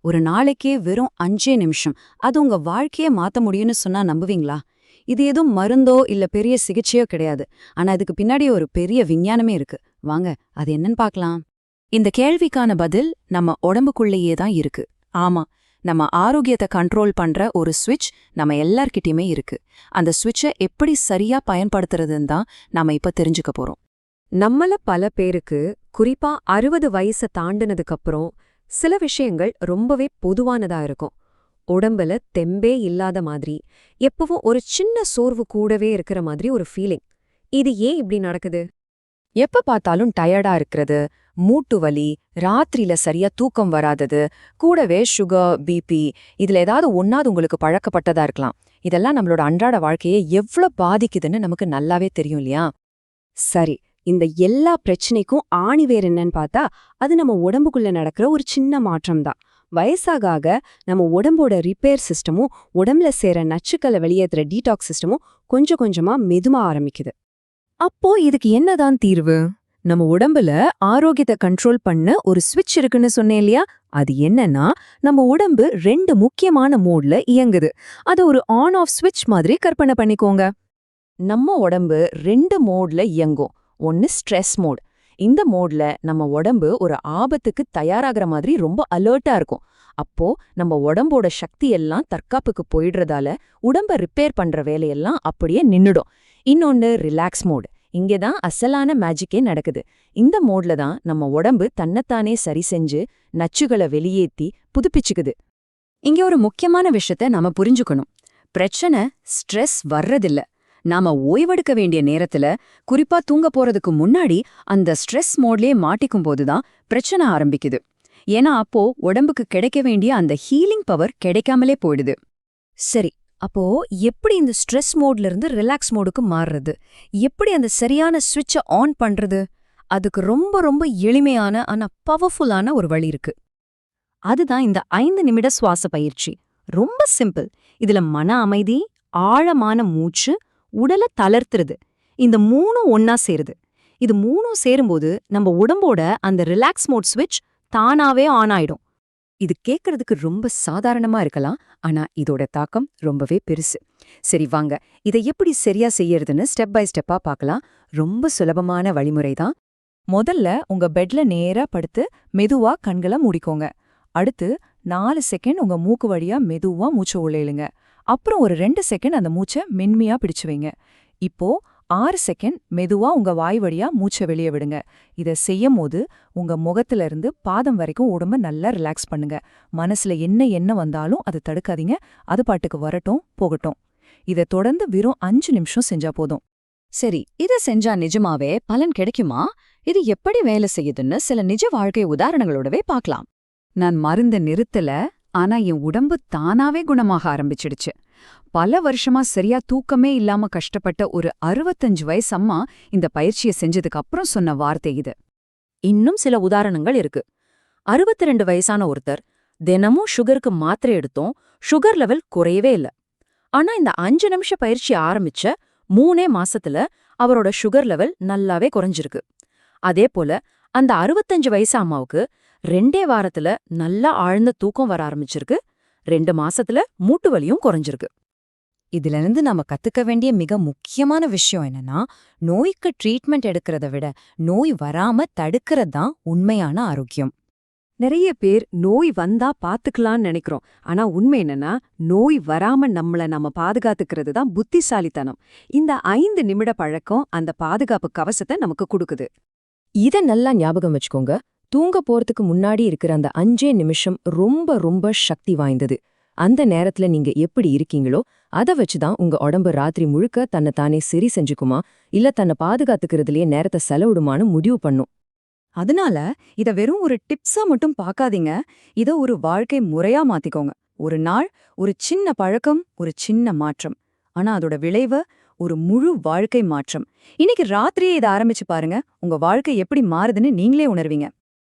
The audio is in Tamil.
ஒரு நாளைக்கே வெறும் 5 நிமிஷம் அது உங்க வாழ்க்கையே மாத்த முடியும்னு சொன்னா நம்புவீங்களா? இது எதுவும் மருந்தோ இல்ல பெரிய சிகிச்சையோ கிடையாது. ஆனா இதுக்கு பின்னாடி ஒரு பெரிய விஞ்ஞானமே இருக்கு. வாங்க அது என்னன்னு பார்க்கலாம். இந்த கேள்விக்கான பதில் நம்ம உடம்புக்குள்ளேயே தான் இருக்கு. ஆமா, நம்ம ஆரோக்கியத்தை கண்ட்ரோல் பண்ற ஒரு ஸ்விட்ச் நம்ம எல்லார்கிட்டயுமே இருக்கு. அந்த ஸ்விட்சை எப்படி சரியா பயன்படுத்துறதுன்னு தான் நாம இப்ப தெரிஞ்சுக்க போறோம். நம்மள பல பேருக்கு, குறிப்பா 60 வயசை தாண்டினதுக்கு அப்புறம் சில விஷயங்கள் ரொம்பவே பொதுவானதா இருக்கும். உடம்புல தெம்பே இல்லாத மாதிரி, எப்பவும் ஒரு சின்ன சோர்வு கூடவே இருக்கிற மாதிரி ஒரு ஃபீலிங். இது ஏன் இப்படி நடக்குது? எப்ப பார்த்தாலும் டயர்டா இருக்கிறது, மூட்டு வலி, ராத்திரியில சரியா தூக்கம் வராதது, கூடவே சுகர், பிபி, இதுல ஏதாவது ஒன்னாவது உங்களுக்கு பழக்கப்பட்டதா இருக்கலாம். இதெல்லாம் நம்மளோட அன்றாட வாழ்க்கையை எவ்ளோ பாதிக்குதுன்னு நமக்கு நல்லாவே தெரியும் இல்லையா? சரி, இந்த எல்லா பிரச்சனைக்கும் ஆணிவேர் என்னன்னு பார்த்தா, அது நம்ம உடம்புக்குள்ள நடக்கிற ஒரு சின்ன மாற்றம்தான். வயசாக ஆக நம்ம உடம்போட ரிப்பேர் சிஸ்டமும், உடம்புல சேர நச்சுக்களை வெளியேற்றுற டீடாக்ஸ் சிஸ்டமும் கொஞ்சம் கொஞ்சமா மெதுமா ஆரம்பிக்குது. அப்போ இதுக்கு என்னதான் தீர்வு? நம்ம உடம்புல ஆரோக்கியத்தை கண்ட்ரோல் பண்ண ஒரு ஸ்விட்ச் இருக்குன்னு சொன்னேன் இல்லையா? அது என்னன்னா, நம்ம உடம்பு 2 முக்கியமான மோட்ல இயங்குது. அது ஒரு ஆன் ஆஃப் ஸ்விட்ச் மாதிரி கற்பனை பண்ணிக்கோங்க. நம்ம உடம்பு 2 மோட்ல இயங்கும். ஒன்னு ஸ்ட்ரெஸ் மோட். இந்த மோட்ல நம்ம உடம்பு ஒரு ஆபத்துக்கு தயாராகிற மாதிரி ரொம்ப அலர்ட்டா இருக்கும். அப்போ நம்ம உடம்போட சக்தி எல்லாம் தற்காப்புக்கு போயிடுறதால உடம்ப ரிப்பேர் பண்ற வேலையெல்லாம் அப்படியே நின்னுடும். இன்னொன்னு ரிலாக்ஸ் மோட். இங்கதான் அசலான மேஜிக்கே நடக்குது. இந்த மோட்ல தான் நம்ம உடம்பு தன்னைத்தானே சரி செஞ்சு நச்சுகளை வெளியேத்தி புதுப்பிச்சுக்குது. இங்க ஒரு முக்கியமான விஷயத்த நாம புரிஞ்சுக்கணும். பிரச்சனை ஸ்ட்ரெஸ் வர்றதில்ல. நாம ஓய்வெடுக்க வேண்டிய நேரத்துல, குறிப்பா தூங்க போறதுக்கு முன்னாடி அந்த ஸ்ட்ரெஸ் மோட்லயே மாட்டிக்கும் போதுதான் பிரச்சனை ஆரம்பிக்குது. ஏன்னா அப்போ உடம்புக்கு கிடைக்க வேண்டிய அந்த ஹீலிங் பவர் கிடைக்காமலே போயிடுது. சரி, அப்போ எப்படி இந்த ஸ்ட்ரெஸ் மோட்ல இருந்து ரிலாக்ஸ் மோடுக்கு மாறுறது? எப்படி அந்த சரியான ஸ்விட்சை ஆன் பண்றது? அதுக்கு ரொம்ப ரொம்ப எளிமையான ஆனா பவர்ஃபுல்லான ஒரு வழி இருக்கு. அதுதான் இந்த 5 நிமிட சுவாச பயிற்சி. ரொம்ப சிம்பிள். இதுல மன அமைதி, ஆழமான மூச்சு, உடலை தளர்த்துறது, இந்த 3ம் ஒன்னா சேருது. இது 3ம் சேரும்போது நம்ம உடம்போட அந்த ரிலாக்ஸ் மோட் ஸ்விட்ச் தானாவே ஆன் ஆயிடும். இது கேட்கறதுக்கு ரொம்ப சாதாரணமா இருக்கலாம், ஆனா இதோட தாக்கம் ரொம்பவே பெருசு. சரி வாங்க, இதை எப்படி சரியா செய்யறதுன்னு ஸ்டெப் பை ஸ்டெப்பா பார்க்கலாம். ரொம்ப சுலபமான வழிமுறை தான். முதல்ல உங்க பெட்ல நேரா படுத்து மெதுவா கண்களை மூடிக்கோங்க. அடுத்து 4 செகண்ட் உங்க மூக்கு வழியா மெதுவா மூச்சை உள்ள இழுங்க. அப்புறம் ஒரு 2 செகண்ட் அந்த மூச்சை மென்மையா பிடிச்சு வைங்க. இப்போ 6 செகண்ட் மெதுவா உங்க வாய் வழியா மூச்சை வெளியே விடுங்க. இதை செய்யும் போது உங்க முகத்துல இருந்து பாதம் வரைக்கும் உடம்ப நல்லா ரிலாக்ஸ் பண்ணுங்க. மனசுல என்ன வந்தாலும் அதை தடுக்காதீங்க. அது பாட்டுக்கு வரட்டும், போகட்டும். இதை தொடர்ந்து வெறும் 5 நிமிஷம் செஞ்சா போதும். சரி, இதை செஞ்சா நிஜமாவே பலன் கிடைக்குமா? இது எப்படி வேலை செய்யுதுன்னு சில நிஜ வாழ்க்கை உதாரணங்களோடவே பார்க்கலாம். நான் மருந்த நிறுத்தல, ஆனா என் உடம்பு தானாவே குணமாக ஆரம்பிச்சிடுச்சு. பல வருஷமா சரியா தூக்கமே இல்லாம கஷ்டப்பட்ட ஒரு 65 வயசு அம்மா இந்த பயிற்சியை செஞ்சதுக்கு அப்புறம் சொன்ன வார்த்தை இது. இன்னும் சில உதாரணங்கள் இருக்கு. 62 வயசான ஒருத்தர் தினமும் சுகருக்கு மாத்திரை எடுத்தோம், சுகர் லெவல் குறையவே இல்ல. ஆனா இந்த 5 நிமிஷ பயிற்சி ஆரம்பிச்ச 3 மாசத்துல அவரோட சுகர் லெவல் நல்லாவே குறைஞ்சிருக்கு. அதே போல அந்த 65 வயசு அம்மாவுக்கு 2 வாரத்துல நல்லா ஆழ்ந்த தூக்கம் வர ஆரம்பிச்சிருக்கு. 2 மாசத்துல மூட்டு வலியும் குறைஞ்சிருக்கு. இதுல இருந்து நாம கத்துக்க வேண்டிய மிக முக்கியமான விஷயம் என்னன்னா, நோய்க்கு ட்ரீட்மெண்ட் எடுக்கிறத விட நோய் வராம தடுக்கிறது தான் உண்மையான ஆரோக்கியம். நிறைய பேர் நோய் வந்தா பாத்துக்கலாம்னு நினைக்கிறோம். ஆனா உண்மை என்னன்னா, நோய் வராம நம்ம பாதுகாத்துக்கிறது தான் புத்திசாலித்தனம். இந்த 5 நிமிட பழக்கம் அந்த பாதுகாப்பு கவசத்தை நமக்கு கொடுக்குது. இத நல்லா ஞாபகம் வச்சுக்கோங்க. தூங்க போறதுக்கு முன்னாடி இருக்கிற அந்த 5 நிமிஷம் ரொம்ப ரொம்ப சக்தி வாய்ந்தது. அந்த நேரத்துல நீங்க எப்படி இருக்கீங்களோ அத வச்சுதான் உங்க உடம்பு ராத்திரி முழுக்க தன்னை தானே சரி செஞ்சுக்குமா, இல்ல தன்னை பாதுகாத்துக்கிறதுலயே நேரத்தை செலவிடுமான்னு முடிவு பண்ணும். அதனால இத வெறும் ஒரு டிப்ஸா மட்டும் பார்க்காதீங்க. இத ஒரு வாழ்க்கை முறையா மாத்திக்கோங்க. ஒரு நாள் ஒரு சின்ன பழக்கம், ஒரு சின்ன மாற்றம். ஆனா அதோட விளைவு ஒரு முழு வாழ்க்கை மாற்றம். இன்னைக்கு ராத்திரியே இதை ஆரம்பிச்சு பாருங்க. உங்க வாழ்க்கை எப்படி மாறுதுன்னு நீங்களே உணர்வீங்க.